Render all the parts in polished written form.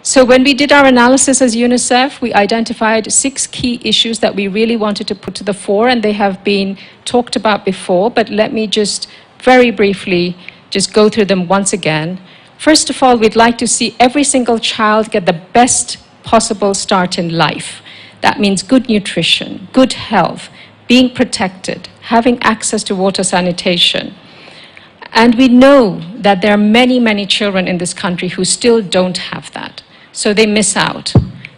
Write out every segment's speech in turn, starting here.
So when we did our analysis as UNICEF, we identified 6 key issues that we really wanted to put to the fore, and they have been talked about before, but let me just very briefly just go through them once again. First of all, we'd like to see every single child get the best possible start in life. That means good nutrition, good health, being protected, having access to water sanitation. And we know that there are many, many children in this country who still don't have that. So they miss out.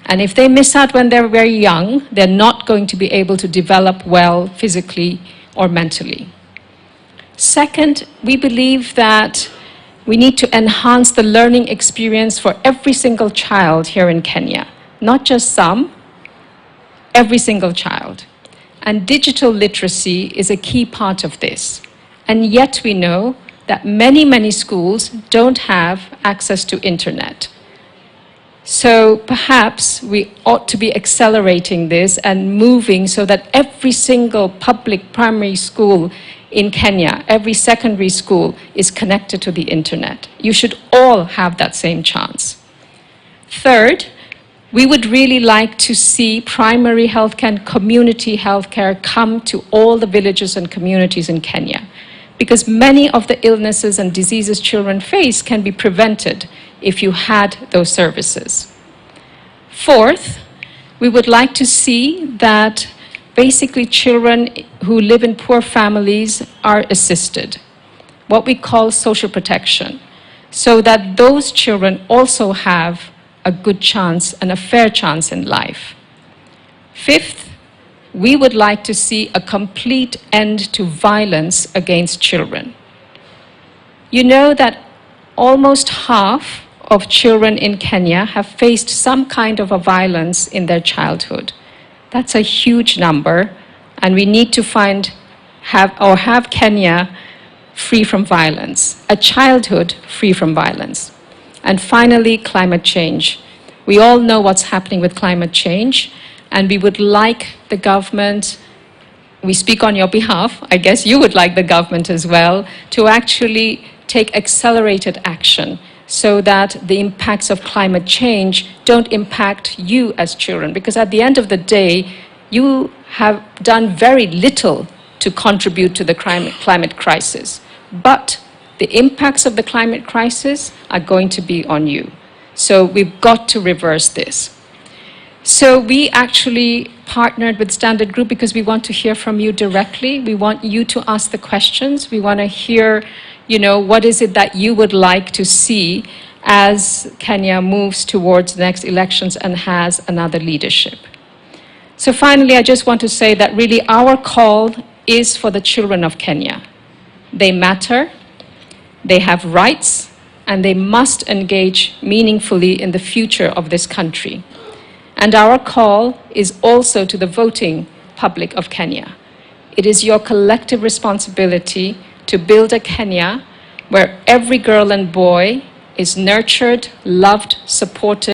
And if they miss out when they're very young, they're not going to be able to develop well physically or mentally. Second, we believe that we need to enhance the learning experience for every single child here in Kenya. Not just some, every single child. And digital literacy is a key part of this. And yet we know that many, many schools don't have access to internet. So perhaps we ought to be accelerating this and moving so that every single public primary school in Kenya, every secondary school is connected to the internet. You should all have that same chance. Third, we would really like to see primary healthcare and community healthcare come to all the villages and communities in Kenya, because many of the illnesses and diseases children face can be prevented if you had those services. Fourth, we would like to see that basically children who live in poor families are assisted, what we call social protection, so that those children also have a good chance and a fair chance in life. Fifth, we would like to see a complete end to violence against children. You know that almost half of children in Kenya have faced some kind of a violence in their childhood. That's a huge number, and we need to have Kenya free from violence, a childhood free from violence. And finally, climate change. We all know what's happening with climate change, and we would like the government, we speak on your behalf, I guess you would like the government as well, to actually take accelerated action so that the impacts of climate change don't impact you as children. Because at the end of the day, you have done very little to contribute to the climate crisis. But the impacts of the climate crisis are going to be on you. So we've got to reverse this. So we actually partnered with Standard Group because we want to hear from you directly. We want you to ask the questions. We want to hear, what is it that you would like to see as Kenya moves towards the next elections and has another leadership. So finally, I just want to say that really our call is for the children of Kenya. They matter, they have rights, and they must engage meaningfully in the future of this country. And our call is also to the voting public of Kenya. It is your collective responsibility to build a Kenya where every girl and boy is nurtured, loved, supported,